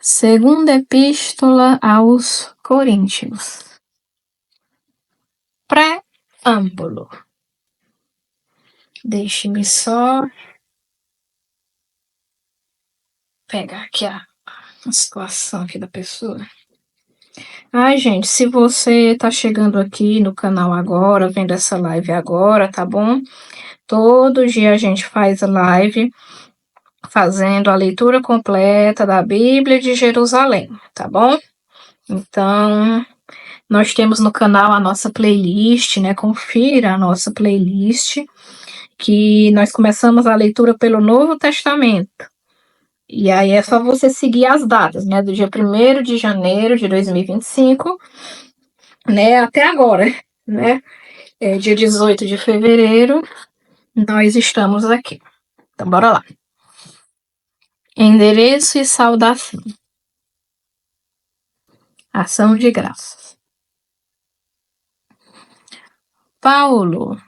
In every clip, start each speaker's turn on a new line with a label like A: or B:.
A: Segunda Epístola aos Coríntios. Preâmbulo. Deixe-me só pegar aqui a situação aqui da pessoa. Ai, gente, se você tá chegando aqui no canal agora, vendo essa live agora, tá bom? Todo dia a gente faz live fazendo a leitura completa da Bíblia de Jerusalém, tá bom? Então, nós temos no canal a nossa playlist, né? Confira a nossa playlist, que nós começamos a leitura pelo Novo Testamento. E aí é só você seguir as datas, né? Do dia 1º de janeiro de 2025, né? Até agora, né? Dia 18 de fevereiro, nós estamos aqui. Então, bora lá. Endereço e saudação. Ação de graças. Paulo,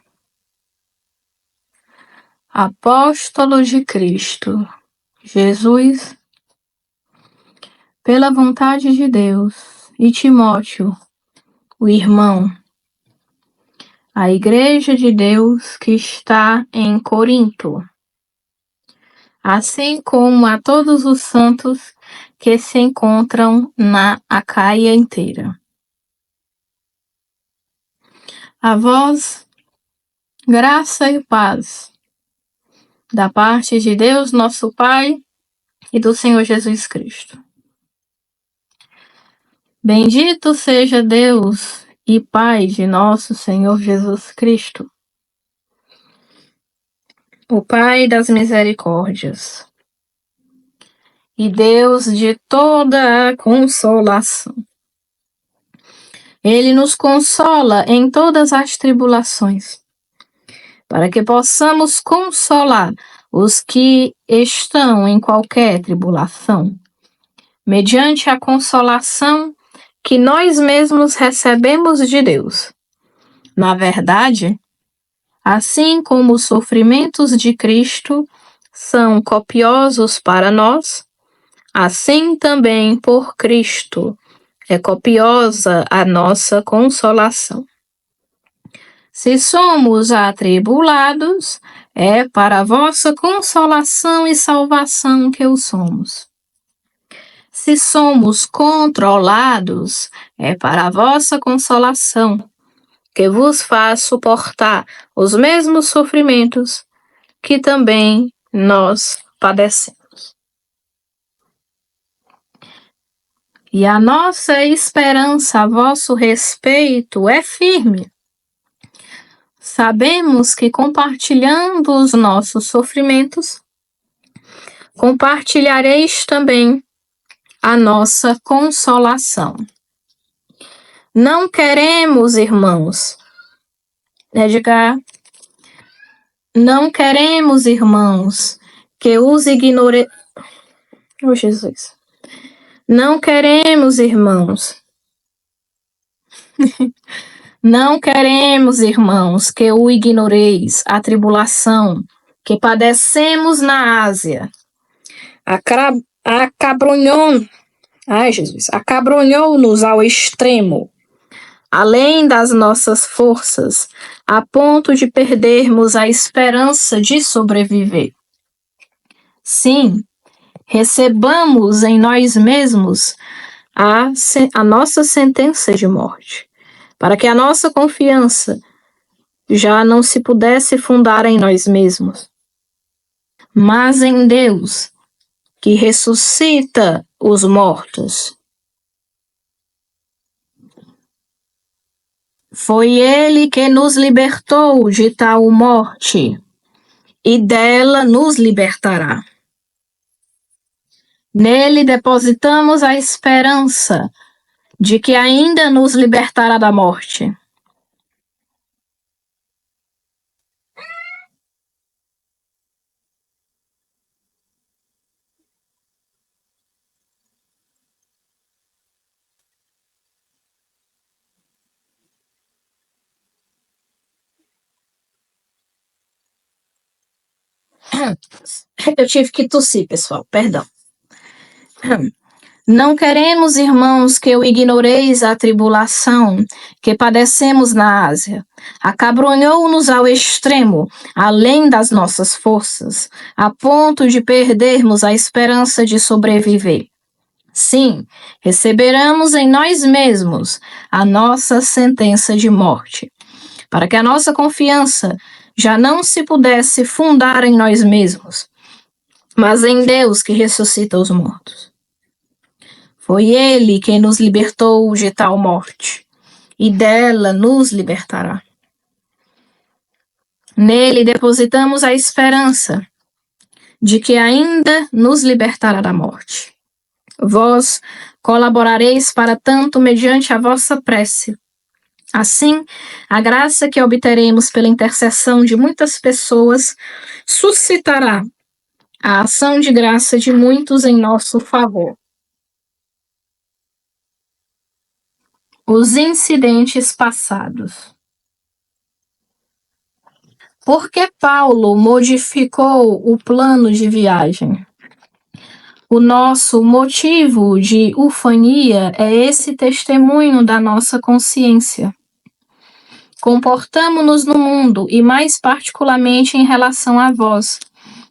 A: apóstolo de Cristo Jesus, pela vontade de Deus, e Timóteo, o irmão, a Igreja de Deus que está em Corinto, assim como a todos os santos que se encontram na Acaia inteira. A vós, graça e paz, da parte de Deus, nosso Pai, e do Senhor Jesus Cristo. Bendito seja Deus e Pai de nosso Senhor Jesus Cristo, o Pai das misericórdias e Deus de toda a consolação. Ele nos consola em todas as tribulações, para que possamos consolar os que estão em qualquer tribulação, mediante a consolação que nós mesmos recebemos de Deus. Na verdade, assim como os sofrimentos de Cristo são copiosos para nós, assim também por Cristo é copiosa a nossa consolação. Se somos atribulados, é para a vossa consolação e salvação que o somos. Se somos controlados, é para a vossa consolação, que vos faz suportar os mesmos sofrimentos que também nós padecemos. E a nossa esperança a vosso respeito é firme. Sabemos que compartilhando os nossos sofrimentos, compartilhareis também a nossa consolação. Não queremos, irmãos, Edgar, não queremos, irmãos, que os ignore... Oh, Jesus. Não queremos, irmãos, não queremos, irmãos, que o ignoreis a tribulação que padecemos na Ásia. Acabrunhou-nos ao extremo, além das nossas forças, a ponto de perdermos a esperança de sobreviver. Sim, recebamos em nós mesmos a nossa sentença de morte, para que a nossa confiança já não se pudesse fundar em nós mesmos, mas em Deus, que ressuscita os mortos. Foi Ele que nos libertou de tal morte, e dela nos libertará. Nele depositamos a esperança de que ainda nos libertará da morte. Eu tive que tossir, pessoal, perdão. Não queremos, irmãos, que o ignoreis a tribulação que padecemos na Ásia. Acabrunhou-nos ao extremo, além das nossas forças, a ponto de perdermos a esperança de sobreviver. Sim, receberemos em nós mesmos a nossa sentença de morte, para que a nossa confiança já não se pudesse fundar em nós mesmos, mas em Deus que ressuscita os mortos. Foi Ele quem nos libertou de tal morte, e dela nos libertará. Nele depositamos a esperança de que ainda nos libertará da morte. Vós colaborareis para tanto mediante a vossa prece. Assim, a graça que obteremos pela intercessão de muitas pessoas suscitará a ação de graça de muitos em nosso favor. Os incidentes passados. Por que Paulo modificou o plano de viagem? O nosso motivo de ufania é esse testemunho da nossa consciência. Comportamo-nos no mundo, e mais particularmente em relação a vós,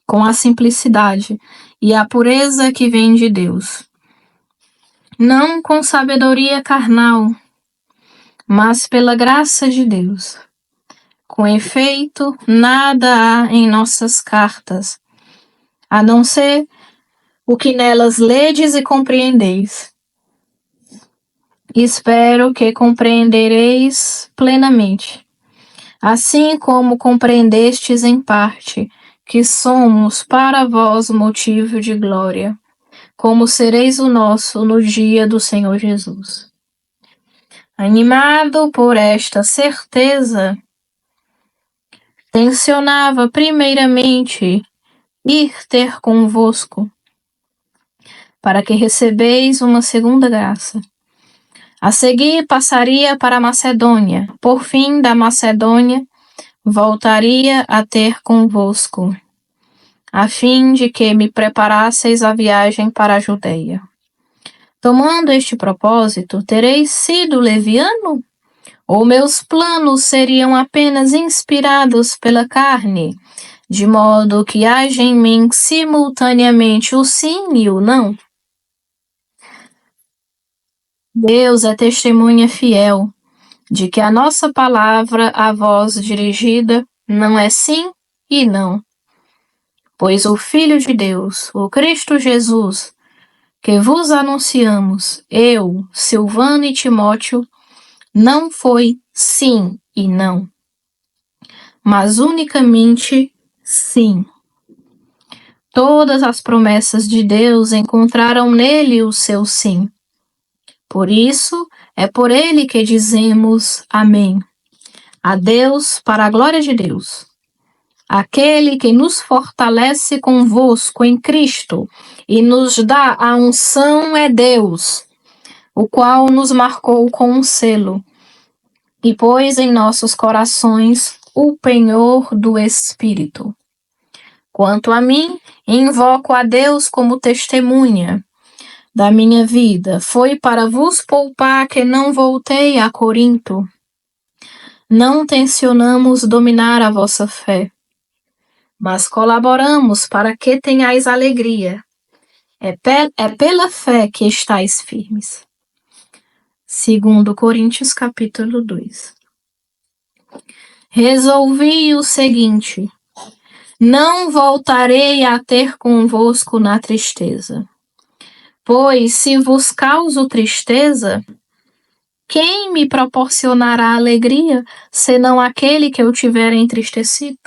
A: com a simplicidade e a pureza que vem de Deus. Não com sabedoria carnal, mas pela graça de Deus. Com efeito, nada há em nossas cartas, a não ser o que nelas ledes e compreendeis. Espero que compreendereis plenamente, assim como compreendestes em parte, que somos para vós motivo de glória, como sereis o nosso no dia do Senhor Jesus. Animado por esta certeza, tencionava primeiramente ir ter convosco, para que recebeis uma segunda graça. A seguir passaria para a Macedônia. Por fim da Macedônia, voltaria a ter convosco, a fim de que me preparasseis a viagem para a Judeia. Tomando este propósito, tereis sido leviano? Ou meus planos seriam apenas inspirados pela carne, de modo que haja em mim simultaneamente o sim e o não? Deus é testemunha fiel de que a nossa palavra a vós dirigida não é sim e não. Pois o Filho de Deus, o Cristo Jesus, que vos anunciamos, eu, Silvano e Timóteo, não foi sim e não, mas unicamente sim. Todas as promessas de Deus encontraram nele o seu sim. Por isso, é por ele que dizemos amém. A Deus, para a glória de Deus. Aquele que nos fortalece convosco em Cristo e nos dá a unção é Deus, o qual nos marcou com um selo e pôs em nossos corações o penhor do Espírito. Quanto a mim, invoco a Deus como testemunha da minha vida. Foi para vos poupar que não voltei a Corinto. Não tencionamos dominar a vossa fé, mas colaboramos para que tenhais alegria. É pela fé que estáis firmes. 2 Coríntios capítulo 2. Resolvi o seguinte: não voltarei a ter convosco na tristeza. Pois se vos causo tristeza, quem me proporcionará alegria, senão aquele que eu tiver entristecido?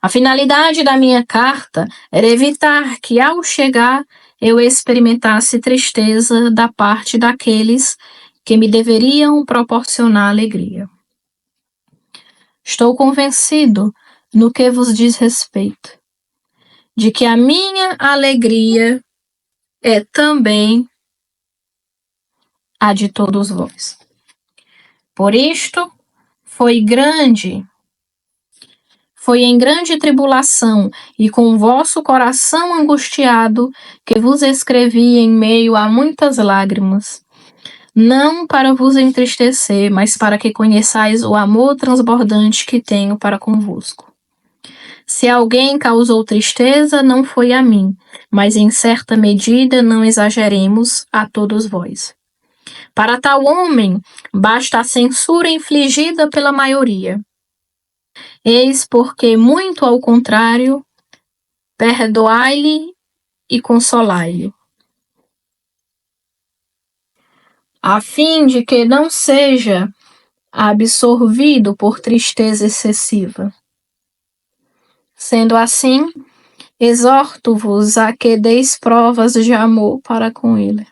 A: A finalidade da minha carta era evitar que, ao chegar, eu experimentasse tristeza da parte daqueles que me deveriam proporcionar alegria. Estou convencido, no que vos diz respeito, de que a minha alegria é também a de todos vós. Por isto, foi grande Foi em grande tribulação e com vosso coração angustiado que vos escrevi em meio a muitas lágrimas. Não para vos entristecer, mas para que conheçais o amor transbordante que tenho para convosco. Se alguém causou tristeza, não foi a mim, mas em certa medida não exageremos a todos vós. Para tal homem, basta a censura infligida pela maioria. Eis porque, muito ao contrário, perdoai-lhe e consolai-lhe, a fim de que não seja absorvido por tristeza excessiva. Sendo assim, exorto-vos a que deis provas de amor para com ele.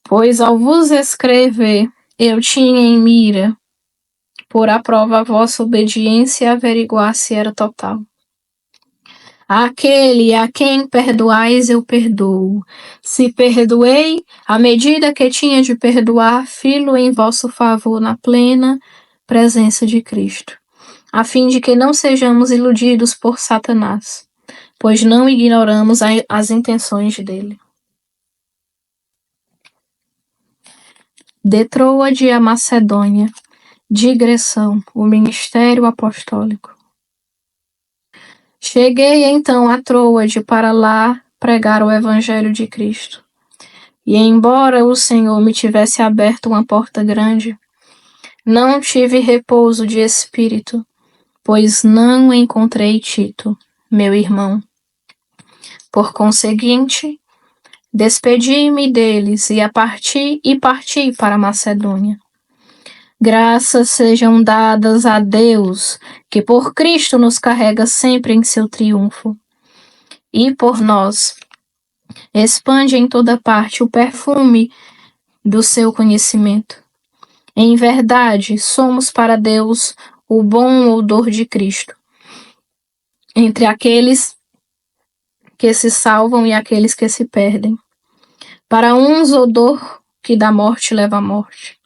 A: Pois ao vos escrever, eu tinha em mira, por a prova a vossa obediência, averiguar se era total. Aquele a quem perdoais, eu perdoo. Se perdoei, à medida que tinha de perdoar, filo em vosso favor na plena presença de Cristo, a fim de que não sejamos iludidos por Satanás, pois não ignoramos as intenções dele. De Troade a Macedônia, digressão, o ministério apostólico. Cheguei então a Troade para lá pregar o evangelho de Cristo. E embora o Senhor me tivesse aberto uma porta grande, não tive repouso de espírito, pois não encontrei Tito, meu irmão. Por conseguinte, despedi-me deles e parti para a Macedônia. Graças sejam dadas a Deus, que por Cristo nos carrega sempre em seu triunfo. E por nós, expande em toda parte o perfume do seu conhecimento. Em verdade, somos para Deus o bom odor de Cristo, entre aqueles que se salvam e aqueles que se perdem. Para uns, odor que da morte leva à morte.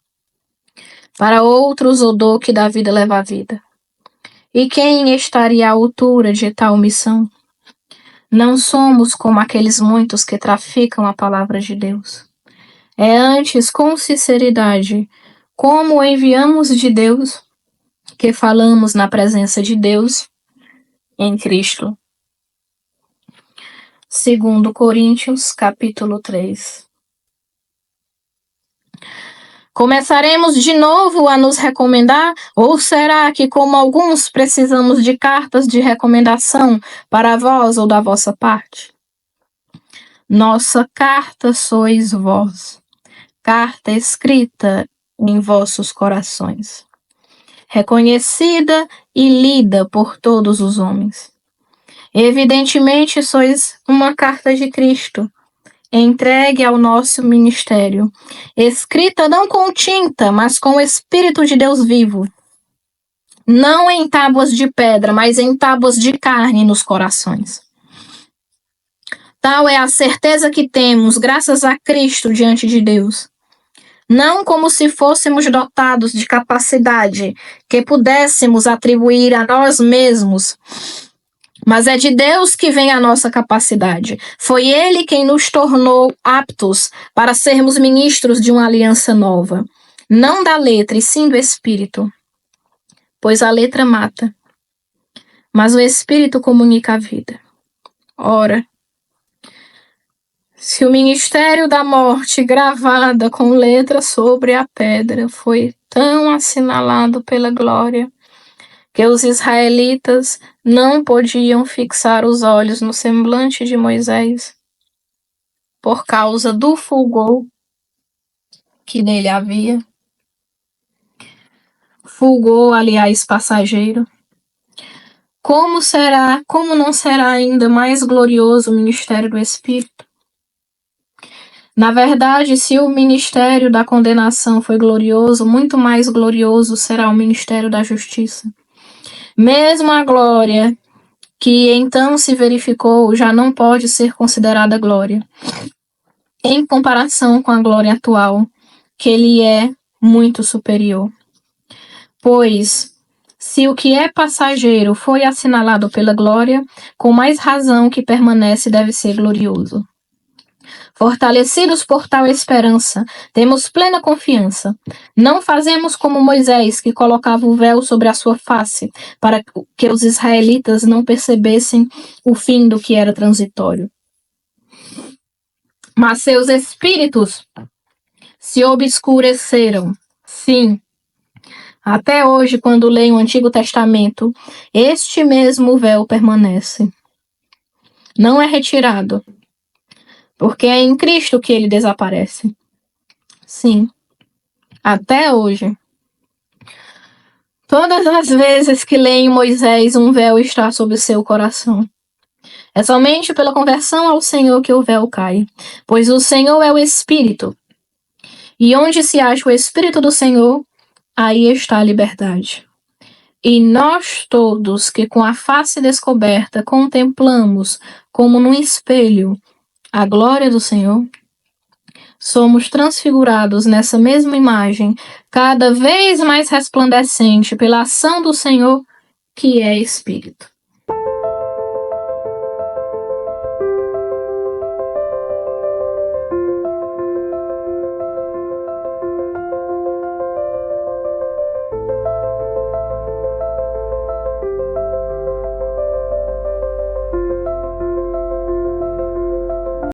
A: Para outros, odor que da vida leva à vida. E quem estaria à altura de tal missão? Não somos como aqueles muitos que traficam a palavra de Deus. É antes com sinceridade, como enviamos de Deus, que falamos na presença de Deus em Cristo. 2 Coríntios, capítulo 3. Começaremos de novo a nos recomendar? Ou será que, como alguns, precisamos de cartas de recomendação para vós ou da vossa parte? Nossa carta sois vós, carta escrita em vossos corações, reconhecida e lida por todos os homens. Evidentemente sois uma carta de Cristo, entregue ao nosso ministério, escrita não com tinta, mas com o Espírito de Deus vivo, não em tábuas de pedra, mas em tábuas de carne nos corações. Tal é a certeza que temos, graças a Cristo, diante de Deus. Não como se fôssemos dotados de capacidade que pudéssemos atribuir a nós mesmos, mas é de Deus que vem a nossa capacidade. Foi Ele quem nos tornou aptos para sermos ministros de uma aliança nova. Não da letra, e sim do Espírito. Pois a letra mata, mas o Espírito comunica a vida. Ora, se o ministério da morte gravada com letra sobre a pedra foi tão assinalado pela glória, que os israelitas não podiam fixar os olhos no semblante de Moisés, por causa do fulgor que nele havia. Fulgor, aliás, passageiro. Como não será ainda mais glorioso o ministério do Espírito? Na verdade, se o ministério da condenação foi glorioso, muito mais glorioso será o ministério da justiça. Mesmo a glória que então se verificou já não pode ser considerada glória, em comparação com a glória atual, que lhe é muito superior. Pois, Se o que é passageiro foi assinalado pela glória, com mais razão o que permanece deve ser glorioso. Fortalecidos por tal esperança, temos plena confiança. Não fazemos como Moisés, que colocava o véu sobre a sua face, para que os israelitas não percebessem o fim do que era transitório. Mas seus espíritos se obscureceram. Sim, até hoje, quando leio o Antigo Testamento, este mesmo véu permanece. Não é retirado, porque é em Cristo que ele desaparece. Sim, até hoje. Todas as vezes que leio Moisés, um véu está sobre seu coração. É somente pela conversão ao Senhor que o véu cai, pois o Senhor é o Espírito. E onde se acha o Espírito do Senhor, aí está a liberdade. E nós todos que com a face descoberta contemplamos, como num espelho, a glória do Senhor, somos transfigurados nessa mesma imagem, cada vez mais resplandecente pela ação do Senhor, que é Espírito.